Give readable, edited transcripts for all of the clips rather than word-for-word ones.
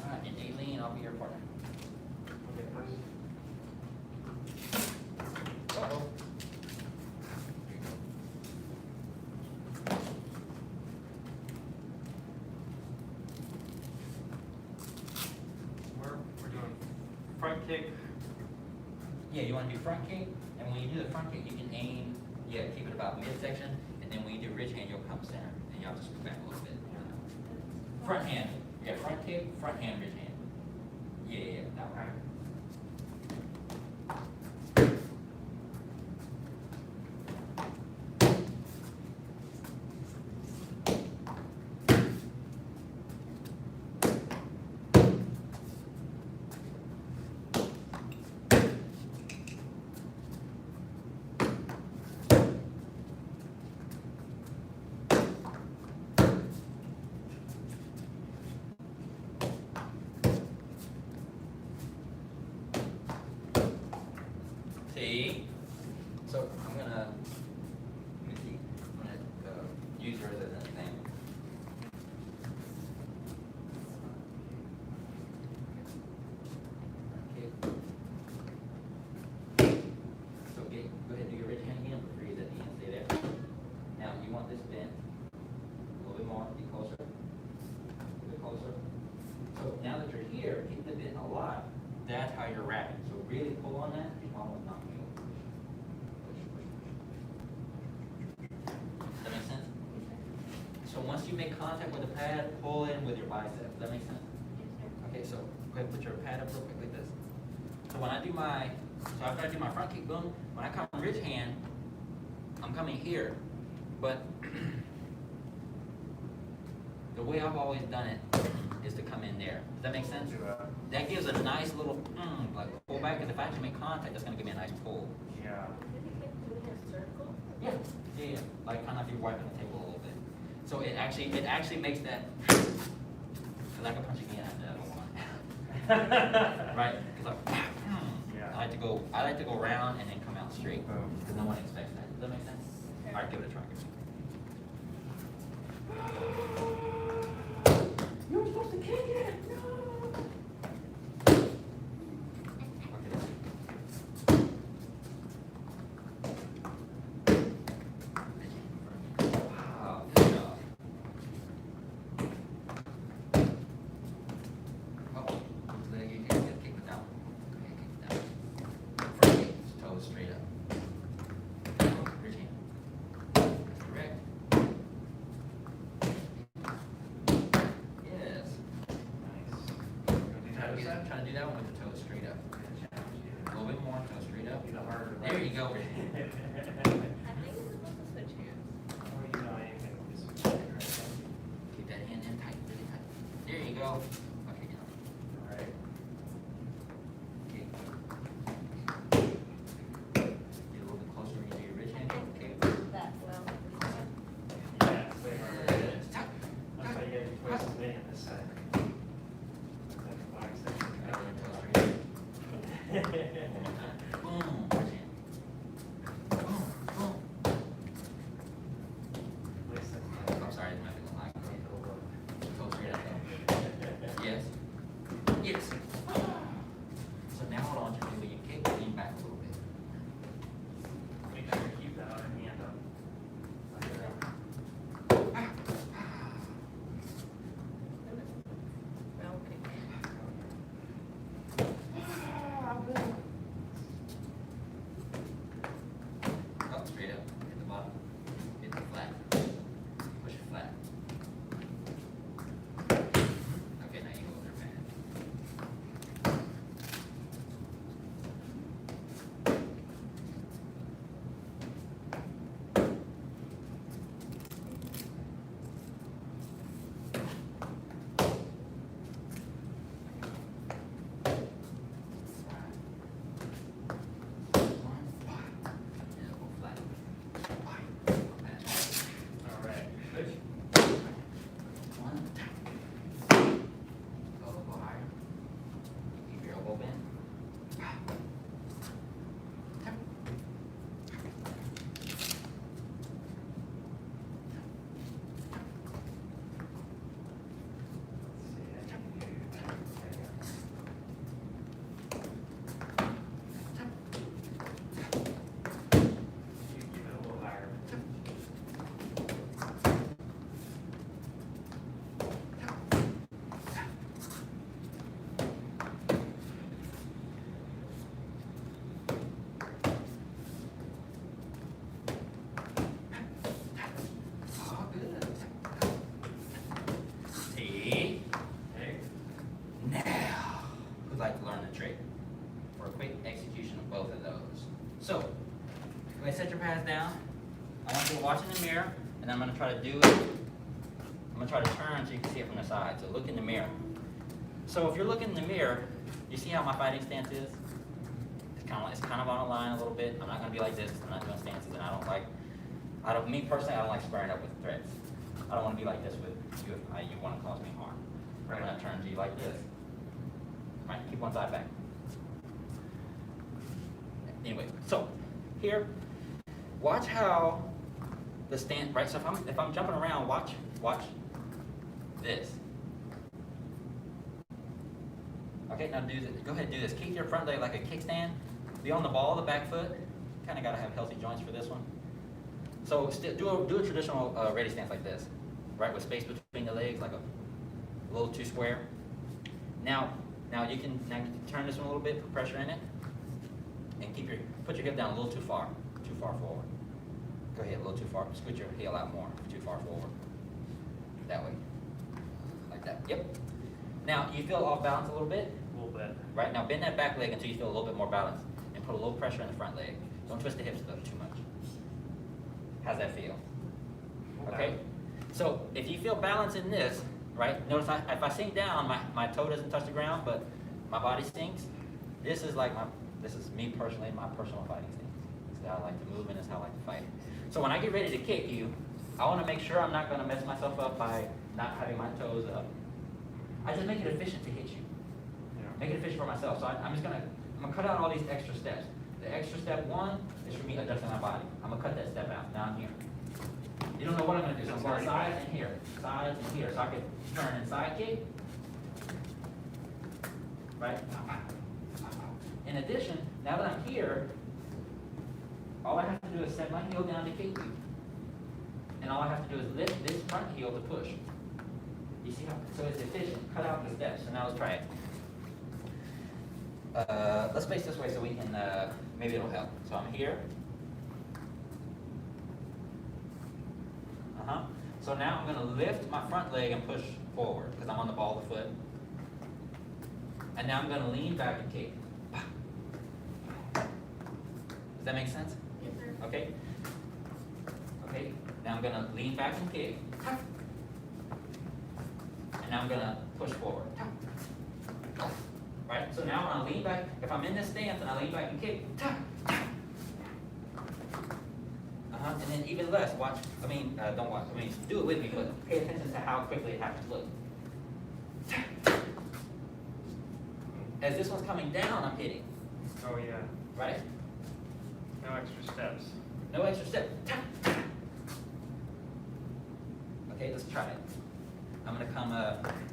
Alright, and Aileen, I'll be your partner. Okay, first. Uh-oh. We're doing front kick. Yeah, you want to do front kick, and when you do the front kick, you can aim, keep it about midsection, and then when you do ridge hand, you'll come center, and y'all just move back a little bit. Front hand, front kick, front hand, ridge hand. Yeah, that one. See? So I'm gonna, let me see, I'm gonna use yours as an example. Okay. So go ahead and do your ridge hand again, freeze at the end, stay there. Now you want this bent, a little bit more, be closer, a little bit closer. So now that you're here, keep the bent alive. That's how you're wrapping. So really pull on that, you almost knock me over. Does that make sense? So once you make contact with the pad, pull in with your bicep. Does that make sense? Okay, so go ahead and put your pad up real quick like this. So when I do my, after I do my front kick, boom, when I come ridge hand, I'm coming here. But the way I've always done it is to come in there. Does that make sense? That gives a nice little like pull back, because if I actually make contact, that's gonna give me a nice pull. Yeah. Yeah. Like kind of if you're wiping the table a little bit. So it actually makes that. Cause I can punch again after that one. Right? Cause Yeah. I like to go around and then come out straight. Because no one expects that. Does that make sense? All right, give it a try. You were supposed to kick it. No. Wow, good job. Oh, so you can kick it down. Okay, kick it down. Front kick, toes straight up. Ridge hand. That's correct. Yes. Nice. Try to do that one with the toes straight up. A little bit more, toes straight up. Even harder. There you go. I think it's supposed to switch hands. Oh, you know, I ain't gonna be switching right Keep that hand in tight, really tight. There you go. Okay, now. now. Alright. Okay. Get a little bit closer when you do your ridge hand. Okay. That well. Yeah, it's way harder. Yes. Tight. That's why you gotta do twice as many on this side. Like a box section. Got a little toe straight up. Boom. Ridge hand. Boom. Boom. I'm sorry, it's not gonna lie. Toe straight up though. Yeah. your pads down. I want you to watch in the mirror, and I'm gonna try to do it. I'm gonna try to turn so you can see it from the side. So look in the mirror. So if you're looking in the mirror, you see how my fighting stance is? It's kind of on a line a little bit. I'm not gonna be like this. I'm not doing stances, and me personally, I don't like squaring up with threats. I don't want to be like this with you if you want to cause me harm. I'm gonna turn to you like this. Right? Keep one side back. Anyway, so here, watch how the stand. Right. So if I'm jumping around, watch this. Okay, now do this. Go ahead and do this. Keep your front leg like a kickstand. Be on the ball of the back foot. Kind of got to have healthy joints for this one. So do a traditional ready stance like this, right, with space between the legs, like a little too square. Now you can turn this one a little bit, put pressure in it, and put your hip down a little too far forward. Go ahead, a little too far. Scoot your heel out more, too far forward. That way, like that. Yep. Now you feel off balance a little bit. A little bit. Right, now bend that back leg until you feel a little bit more balance, and put a little pressure in the front leg. Don't twist the hips though too much. How's that feel? Okay? So if you feel balance in this, right, notice if I sink down, my toe doesn't touch the ground, but my body sinks. This is me personally, my personal fighting stance. This is how I like to move and this is how I like to fight. So when I get ready to kick you, I want to make sure I'm not going to mess myself up by not having my toes up. I just make it efficient to hit you. Yeah. Make it efficient for myself. So I'm gonna cut out all these extra steps. The extra step one is for me adjusting my body. I'm gonna cut that step out. Now I'm here. You don't know what I'm gonna do. So I'm going side and here, side and here. So I can turn and side kick. Right? In addition, now that I'm here, all I have to do is set my heel down to kick you. And all I have to do is lift this front heel to push. You see how? So it's efficient. Cut out the steps. So now let's try it. Let's face this way so we can, maybe it'll help. So I'm here. So now I'm going to lift my front leg and push forward because I'm on the ball of the foot. And now I'm going to lean back and kick. Does that make sense? Yes, sir. Okay. Okay. Now I'm going to lean back and kick. And now I'm going to push forward. Right? So now when I lean back, if I'm in this stance and I lean back and kick, and then even less, watch, don't watch, do it with me, but pay attention to how quickly it happens. Look. As this one's coming down, I'm hitting. Oh yeah. Right? No extra steps. No extra step. Okay, let's try it. I'm going to come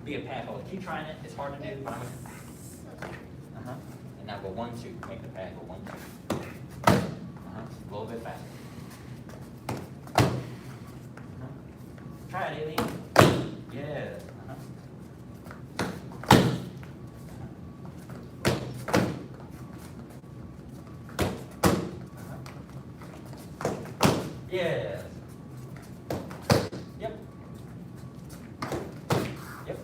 be a pad holder. Keep trying it. It's hard to do, but I'm going to... And now go 1, 2. Make the pad go 1, 2. A little bit faster. Try it, alien. Yes. Yes. Yep. Yep.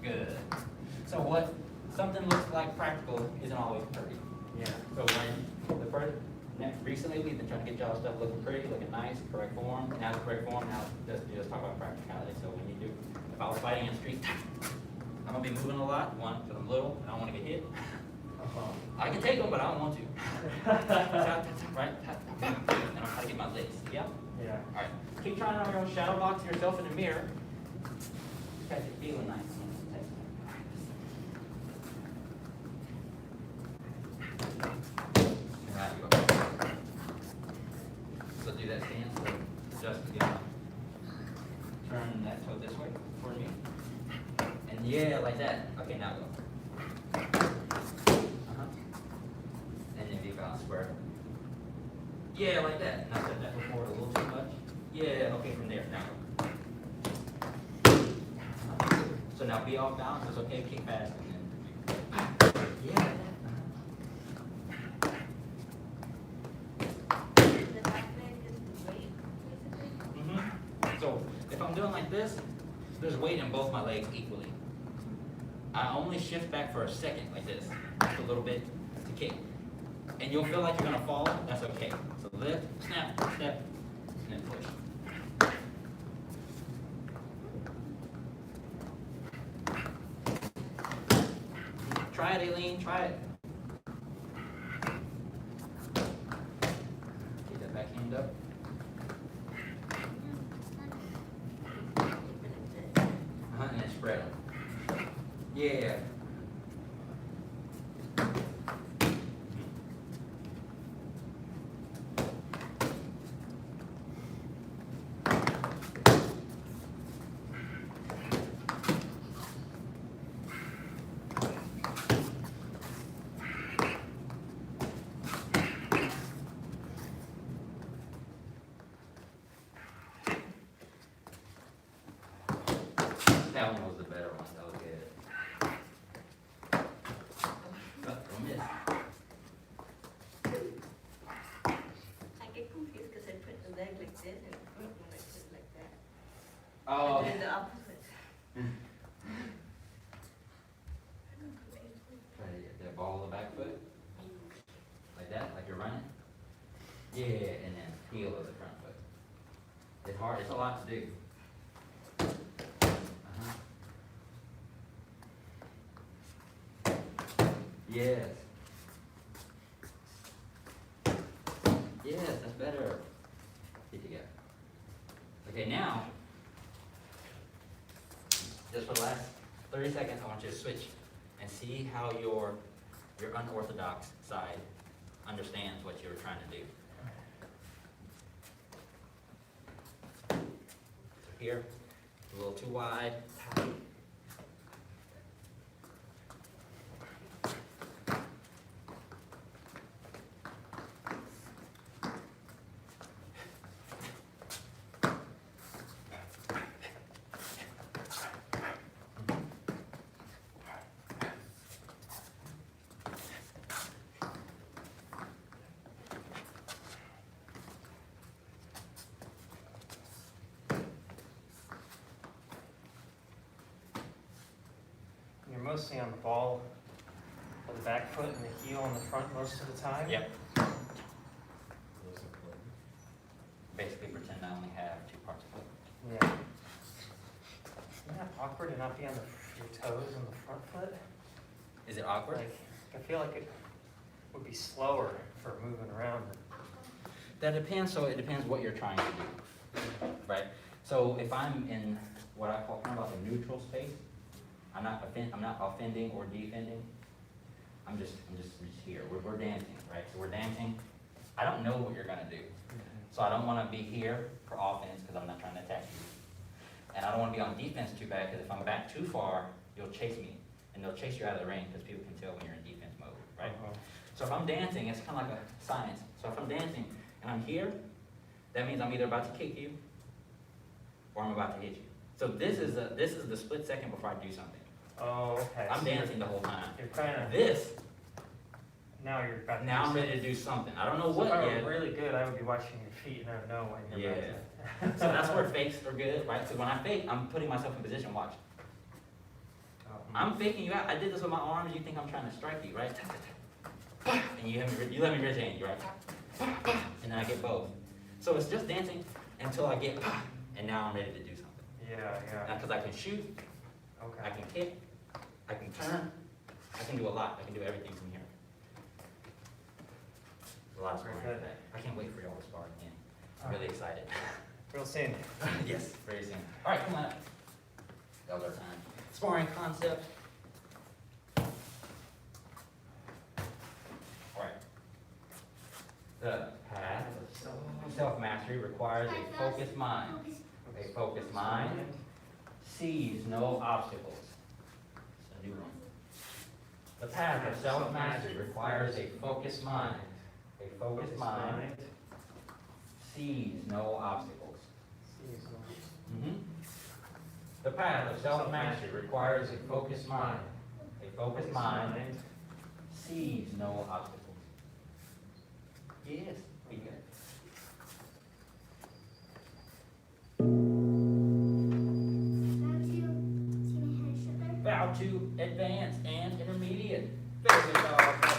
Good. So what something looks like practical isn't always pretty. Yeah. So recently we've been trying to get y'all stuff looking pretty, looking nice, correct form. Now the correct form, now just talk about practicality. So when you do, if I was fighting in the street, I'm gonna be moving a lot. One, because I'm little, and I don't want to get hit. I can take them, but I don't want to. Right? And I'm trying to get my legs. Yeah? Yeah. All right. Keep trying on your own shadow box yourself in the mirror. You guys are feeling nice. So do that stance. Just again. Turn that toe this way toward me. And yeah, like that. Okay, now go. And then be balanced square. Yeah, like that. And I said that before a little too much. Yeah, okay, from there. Now go. So now be off balance. It's okay. Kick fast. Yeah, like that. The back leg is the weight, basically. So if I'm doing like this, there's weight in both my legs equally. I only shift back for a second like this, just a little bit to kick. and you'll feel like you're gonna fall, that's okay. So lift, snap, step, and then push. Try it, Aileen, try it. Get that back hand up. And then spread them. Yeah. That one was the better one, that was good. Oh, don't miss. I get confused because I put the leg like this and the front one like this like that. Oh. And then the opposite. Try to get that ball of the back foot. Like that, like you're running. Yeah, and then heel of the front foot. It's hard, it's a lot to do. Yes. Yes, that's better. Get together. Okay, now, just for the last 30 seconds, I want you to switch and see how your unorthodox side understands what you're trying to do. So here, a little too wide. You're mostly on the ball of the back foot and the heel on the front most of the time? Yep. Basically pretend I only have two parts of it. Yeah. Isn't that awkward to not be on your toes on the front foot? Is it awkward? Like, I feel like it would be slower for moving around. That depends, so it depends what you're trying to do, right? So if I'm in what I call kind of like a neutral space, I'm not offending or defending. I'm just here. We're dancing, right? So we're dancing. I don't know what you're gonna do. So I don't wanna be here for offense because I'm not trying to attack you. And I don't wanna be on defense too bad because if I'm back too far, you'll chase me. And they'll chase you out of the ring because people can tell when you're in defense mode, right? So if I'm dancing, it's kind of like a science. So if I'm dancing and I'm here, that means I'm either about to kick you or I'm about to hit you. So this is the split second before I do something. Oh, okay. I'm So dancing the whole time. You're kind of, This, now you're about to now I'm do ready to do something. I don't know something. So what if I yet. were really good, I would be watching your feet and I would know when you're about to. So that's where fakes are good, right? So when I fake, I'm putting myself in position, watch. I'm faking you out. I did this with my arms. You think I'm trying to strike you, right? And you let me raise your hand, you right? And then I get both. So it's just dancing until I get, and now I'm ready to do something. Yeah. Because I can shoot, Okay. I can kick, I can turn, I can do a lot. I can do everything from here. A lot of sparring Very for good. that. I can't wait for y'all to spar again. I'm really excited. Real soon. Yes, very soon. All right, come on up. That was our time. Sparring concept. All right. The path of self-mastery requires a focused mind. A focused mind sees no obstacles. It's a new one. The path of self-mastery requires a focused mind. A focused mind sees no obstacles. The path of self-mastery requires a focused mind. A focused mind sees no obstacles. Yes, we good. Bow to advanced and intermediate. Very good job.